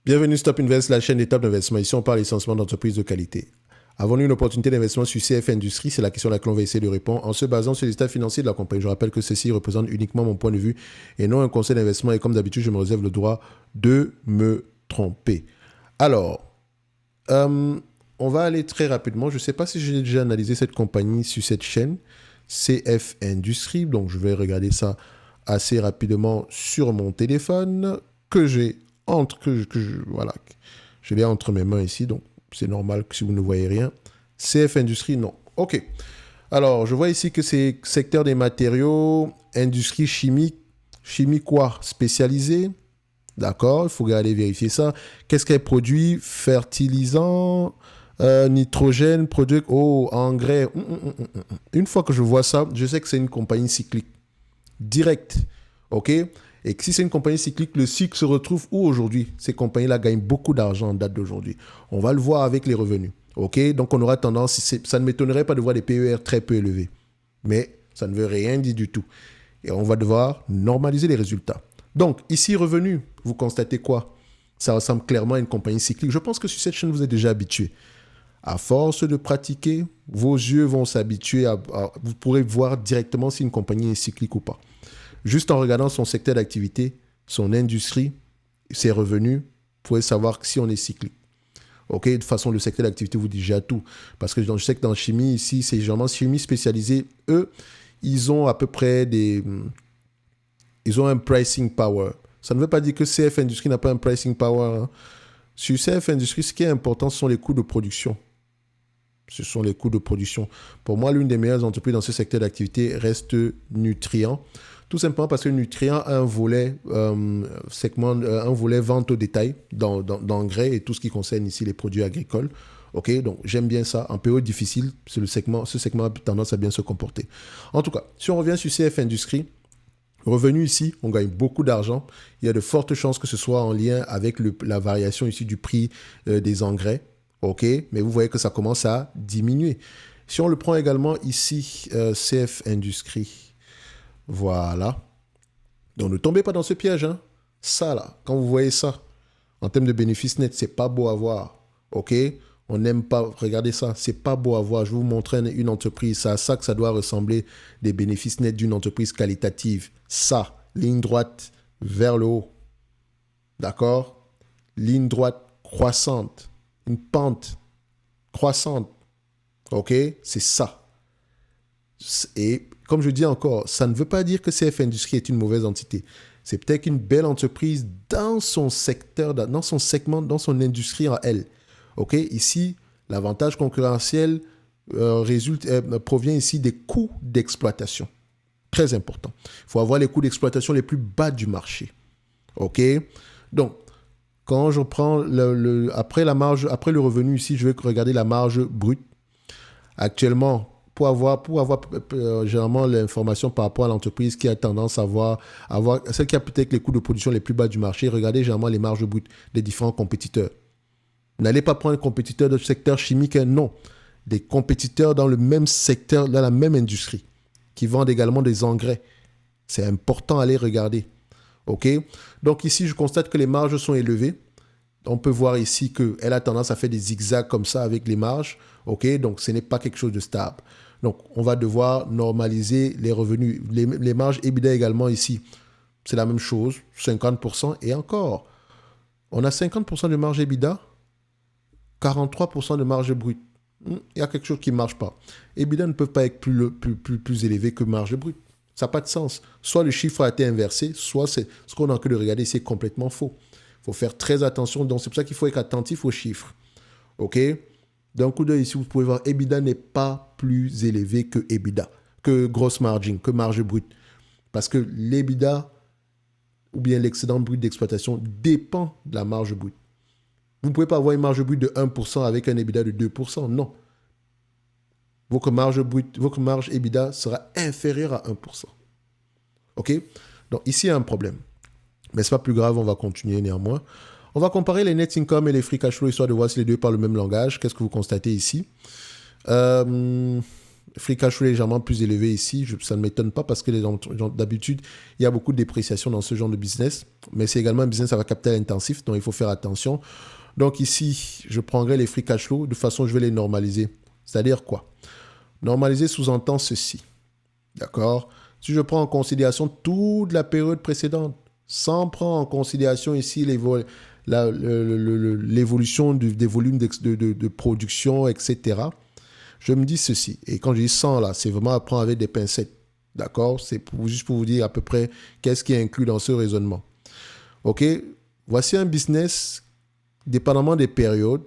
Bienvenue Stop Invest, la chaîne des top d'investissement. Ici, on parle essentiellement d'entreprises de qualité. Avons-nous une opportunité d'investissement sur CF Industries? C'est la question à laquelle on va essayer de répondre en se basant sur les états financiers de la compagnie. Je rappelle que ceci représente uniquement mon point de vue et non un conseil d'investissement. Et comme d'habitude, je me réserve le droit de me tromper. Alors, on va aller très rapidement. Je ne sais pas si j'ai déjà analysé cette compagnie sur cette chaîne, CF Industries. Donc, je vais regarder ça assez rapidement sur mon téléphone que j'ai voilà, je l'ai entre mes mains ici, donc c'est normal que si vous ne voyez rien. CF Industries, non. Ok. Alors, je vois ici que c'est secteur des matériaux, industrie chimique, chimie quoi? Spécialisée. D'accord, il faut aller vérifier ça. Qu'est-ce qu'elle produit? Fertilisant, nitrogène, produit, oh, engrais. Une fois que je vois ça, je sais que c'est une compagnie cyclique. Direct. OK? Et que si c'est une compagnie cyclique, le cycle se retrouve où aujourd'hui? Ces compagnies-là gagnent beaucoup d'argent en date d'aujourd'hui. On va le voir avec les revenus. OK? Donc, on aura tendance, ça ne m'étonnerait pas de voir des PER très peu élevés. Mais ça ne veut rien dire du tout. Et on va devoir normaliser les résultats. Donc, ici, revenus, vous constatez quoi? Ça ressemble clairement à une compagnie cyclique. Je pense que sur cette chaîne, vous êtes déjà habitué. À force de pratiquer, vos yeux vont s'habituer vous pourrez voir directement si une compagnie est cyclique ou pas. Juste en regardant son secteur d'activité, son industrie, ses revenus, vous pouvez savoir si on est cyclique. Ok, de toute façon, le secteur d'activité vous dit déjà tout. Parce que je sais que dans la chimie, ici, c'est généralement chimie spécialisée. Eux, ils ont à peu près ils ont un pricing power. Ça ne veut pas dire que CF Industries n'a pas un pricing power. Hein. Sur CF Industries, ce qui est important, ce sont les coûts de production. Ce sont les coûts de production. Pour moi, l'une des meilleures entreprises dans ce secteur d'activité reste Nutrien. Tout simplement parce que Nutrien a un volet, un volet vente au détail d'engrais et tout ce qui concerne ici les produits agricoles. Ok, donc j'aime bien ça. En période difficile, ce segment a tendance à bien se comporter. En tout cas, si on revient sur CF Industries, revenu ici, on gagne beaucoup d'argent. Il y a de fortes chances que ce soit en lien avec la variation ici du prix des engrais. Ok, mais vous voyez que ça commence à diminuer. Si on le prend également ici, CF Industries, voilà. Donc ne tombez pas dans ce piège. Hein. Ça là, quand vous voyez ça, en termes de bénéfices nets, c'est pas beau à voir. Ok, on n'aime pas, regardez ça, c'est pas beau à voir. Je vais vous montrer une entreprise, c'est à ça que ça doit ressembler, des bénéfices nets d'une entreprise qualitative. Ça, ligne droite vers le haut. D'accord? Ligne droite croissante. Une pente croissante. OK? C'est ça. Et comme je dis encore, ça ne veut pas dire que CF Industries est une mauvaise entité. C'est peut-être une belle entreprise dans son secteur, dans son segment, dans son industrie en elle. OK? Ici, l'avantage concurrentiel provient ici des coûts d'exploitation. Très important. Il faut avoir les coûts d'exploitation les plus bas du marché. OK? Donc, quand je prends après le revenu ici, je vais regarder la marge brute. Actuellement, pour avoir généralement l'information par rapport à l'entreprise qui a tendance à avoir celle qui a peut-être les coûts de production les plus bas du marché, regardez généralement les marges brutes des différents compétiteurs. N'allez pas prendre un compétiteur de secteur chimique, non. Des compétiteurs dans le même secteur, dans la même industrie, qui vendent également des engrais. C'est important à aller regarder. OK? Donc ici, je constate que les marges sont élevées. On peut voir ici qu'elle a tendance à faire des zigzags comme ça avec les marges. OK? Donc ce n'est pas quelque chose de stable. Donc on va devoir normaliser les revenus. Les marges EBITDA également ici, c'est la même chose, 50%. Et encore, on a 50% de marge EBITDA, 43% de marge brute. Il y a quelque chose qui ne marche pas. EBITDA ne peut pas être plus élevé que marge brute. Ça n'a pas de sens. Soit le chiffre a été inversé, soit ce qu'on a en train de regarder, c'est complètement faux. Il faut faire très attention. Donc, c'est pour ça qu'il faut être attentif aux chiffres. OK? D'un coup d'œil, ici, vous pouvez voir, EBITDA n'est pas plus élevé que EBITDA, que gross margin, que marge brute. Parce que l'EBITDA, ou bien l'excédent brut d'exploitation, dépend de la marge brute. Vous ne pouvez pas avoir une marge brute de 1% avec un EBITDA de 2%. Non. Votre marge EBITDA sera inférieure à 1%. OK? Donc, ici, il y a un problème. Mais ce n'est pas plus grave, on va continuer néanmoins. On va comparer les net income et les free cash flow, histoire de voir si les deux parlent le même langage. Qu'est-ce que vous constatez ici? free cash flow légèrement plus élevé ici. Ça ne m'étonne pas parce que d'habitude, il y a beaucoup de dépréciation dans ce genre de business. Mais c'est également un business à capital intensif, donc il faut faire attention. Donc ici, je prendrai les free cash flow. De toute façon, je vais les normaliser. C'est-à-dire quoi? Normaliser sous-entend ceci. D'accord? Si je prends en considération toute la période précédente, sans prendre en considération ici l'évolution des volumes de production, etc., je me dis ceci. Et quand je dis 100, là, c'est vraiment à prendre avec des pincettes. D'accord? C'est juste pour vous dire à peu près qu'est-ce qui est inclus dans ce raisonnement. OK? Voici un business, dépendamment des périodes.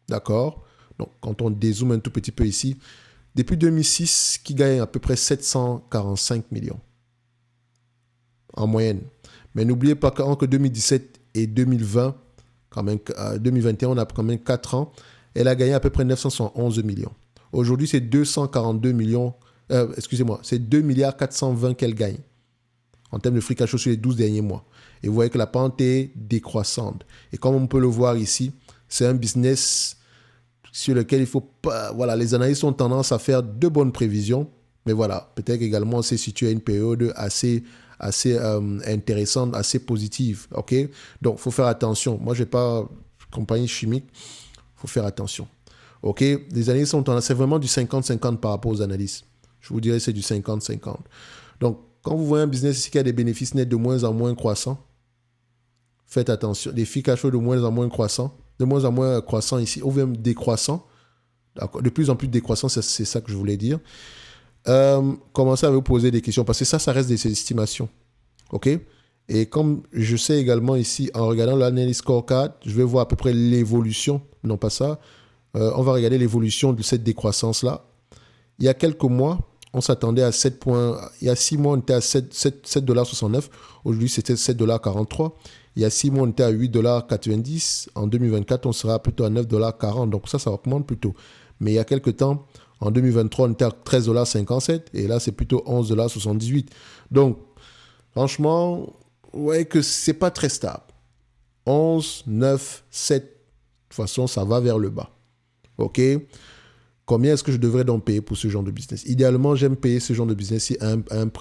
D'accord? Donc, quand on dézoome un tout petit peu ici, depuis 2006, qui gagne à peu près 745 millions en moyenne. Mais n'oubliez pas qu'entre 2017 et 2020, quand même, 2021, on a quand même 4 ans, elle a gagné à peu près 911 millions. Aujourd'hui, c'est 242 millions, c'est 2 milliards 420 qu'elle gagne en termes de free cash flow sur les 12 derniers mois. Et vous voyez que la pente est décroissante. Et comme on peut le voir ici, c'est un business sur lequel il faut pas... Voilà, les analystes ont tendance à faire de bonnes prévisions, mais voilà, peut-être également on s'est situé à une période assez intéressante, assez positive, ok? Donc, il faut faire attention. Moi, je n'ai pas compagnie chimique, il faut faire attention, ok? Les analystes ont tendance, c'est vraiment du 50-50 par rapport aux analystes. Je vous dirais c'est du 50-50. Donc, quand vous voyez un business ici qui a des bénéfices nets de moins en moins croissants, faites attention. Des free cash flow de moins en moins croissants ici, ou même décroissants, de plus en plus décroissants, c'est ça que je voulais dire. Commencez à vous poser des questions, parce que ça reste des estimations. OK? Et comme je sais également ici, en regardant l'analyse scorecard, je vais voir à peu près l'évolution, non pas ça, on va regarder l'évolution de cette décroissance-là. Il y a quelques mois, on s'attendait à 7 points. Il y a 6 mois, on était à 7,69 $. Aujourd'hui, c'était 7,43 $. Il y a 6 mois, on était à 8,90 $. En 2024, on sera plutôt à 9,40 $. Donc ça augmente plutôt. Mais il y a quelques temps, en 2023, on était à 13,57 $. Et là, c'est plutôt 11,78 $. Donc, franchement, vous voyez que ce n'est pas très stable. 11, 9, 7. De toute façon, ça va vers le bas. OK? Combien est-ce que je devrais donc payer pour ce genre de business? Idéalement, j'aime payer ce genre de business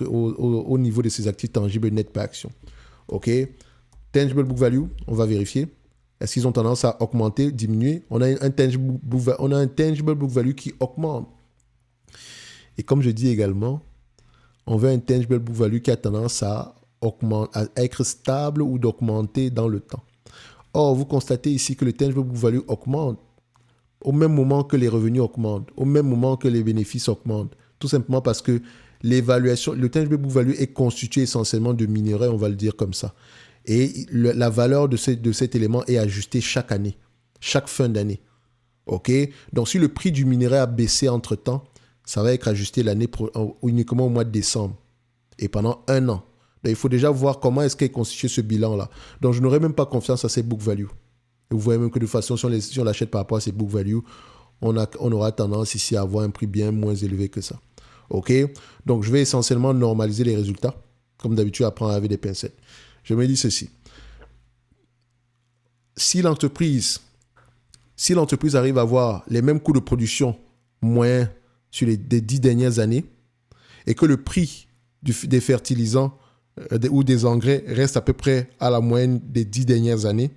au niveau de ses actifs tangibles net par action. OK? Tangible book value, on va vérifier. Est-ce qu'ils ont tendance à augmenter, diminuer? On a un tangible book value qui augmente. Et comme je dis également, on veut un tangible book value qui a tendance à être stable ou d'augmenter dans le temps. Or, vous constatez ici que le tangible book value augmente au même moment que les revenus augmentent, au même moment que les bénéfices augmentent. Tout simplement parce que l'évaluation, le tangible book value est constitué essentiellement de minerais, on va le dire comme ça. Et la valeur de cet élément est ajustée chaque année, chaque fin d'année. OK? Donc, si le prix du minerai a baissé entre-temps, ça va être ajusté uniquement au mois de décembre et pendant 1 an. Donc, il faut déjà voir comment est-ce qu'est constitué ce bilan-là. Donc, je n'aurais même pas confiance à ces book value. Et vous voyez même que de toute façon, si on l'achète par rapport à ces book value, on aura tendance ici à avoir un prix bien moins élevé que ça. OK? Donc, je vais essentiellement normaliser les résultats, comme d'habitude, à prendre avec des pincettes. Je me dis ceci. Si l'entreprise arrive à avoir les mêmes coûts de production moyens sur les 10 dernières années et que le prix des fertilisants ou des engrais reste à peu près à la moyenne des 10 dernières années,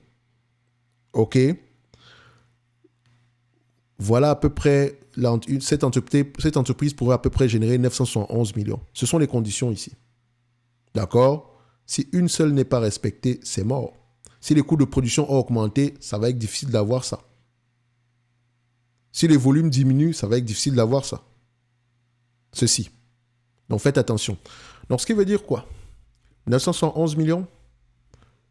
OK, voilà à peu près, cette entreprise pourrait à peu près générer 971 millions. Ce sont les conditions ici. D'accord? Si une seule n'est pas respectée, c'est mort. Si les coûts de production ont augmenté, ça va être difficile d'avoir ça. Si les volumes diminuent, ça va être difficile d'avoir ça. Ceci. Donc faites attention. Donc ce qui veut dire quoi? 971 millions,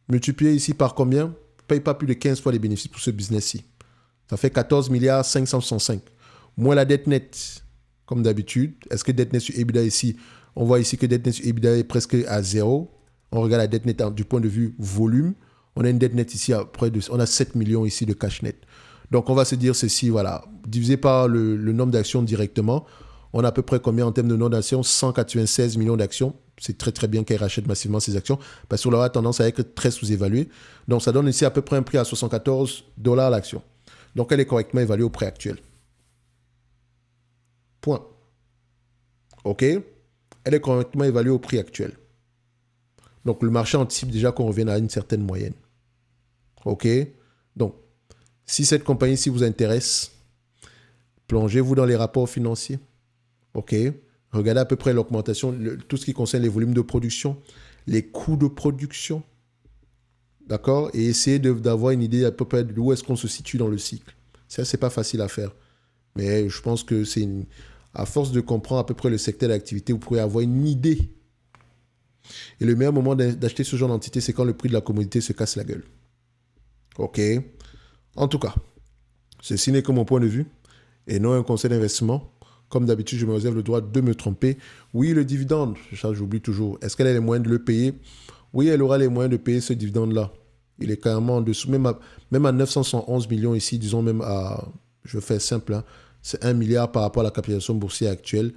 multiplié ici par combien? Ne paye pas plus de 15 fois les bénéfices pour ce business-ci. Ça fait 14 milliards 565. Moins la dette nette, comme d'habitude. Est-ce que dette nette sur EBITDA ici? On voit ici que dette nette sur EBITDA est presque à 0. On regarde la dette nette du point de vue volume. On a une dette nette ici on a 7 millions ici de cash net. Donc on va se dire ceci, voilà, divisé par le nombre d'actions directement, on a à peu près combien en termes de nombre d'actions? 196 millions d'actions. C'est très très bien qu'elle rachète massivement ces actions parce qu'on aura tendance à être très sous-évaluée. Donc ça donne ici à peu près un prix à 74 $ l'action. Donc elle est correctement évaluée au prix actuel. Point. OK? Elle est correctement évaluée au prix actuel. Donc, le marché anticipe déjà qu'on revienne à une certaine moyenne. OK? Donc, si cette compagnie-ci vous intéresse, plongez-vous dans les rapports financiers. OK? Regardez à peu près l'augmentation, tout ce qui concerne les volumes de production, les coûts de production. D'accord? Et essayez d'avoir une idée à peu près d'où est-ce qu'on se situe dans le cycle. Ça, c'est pas facile à faire. Mais je pense que à force de comprendre à peu près le secteur d'activité, vous pourrez avoir une idée. Et le meilleur moment d'acheter ce genre d'entité, c'est quand le prix de la commodité se casse la gueule. OK? En tout cas, ceci n'est que mon point de vue et non un conseil d'investissement. Comme d'habitude, je me réserve le droit de me tromper. Oui, le dividende, ça j'oublie toujours. Est-ce qu'elle a les moyens de le payer? Oui, elle aura les moyens de payer ce dividende-là. Il est carrément en dessous. Même à 911 millions ici, disons même à, je fais simple, hein, c'est 1 milliard par rapport à la capitalisation boursière actuelle.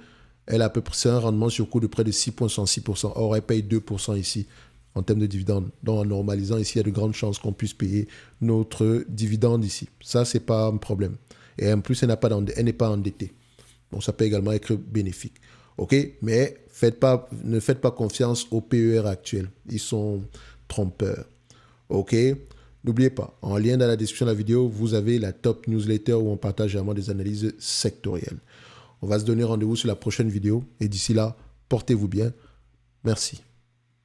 Elle a à peu près un rendement sur cours de près de 6,66%. Or, elle paye 2% ici en termes de dividendes. Donc, en normalisant ici, il y a de grandes chances qu'on puisse payer notre dividende ici. Ça, ce n'est pas un problème. Et en plus, elle n'est pas endettée. Donc, ça peut également être bénéfique. OK? Mais ne faites pas confiance aux PER actuels. Ils sont trompeurs. OK? N'oubliez pas, en lien dans la description de la vidéo, vous avez la top newsletter où on partage vraiment des analyses sectorielles. On va se donner rendez-vous sur la prochaine vidéo. Et d'ici là, portez-vous bien. Merci.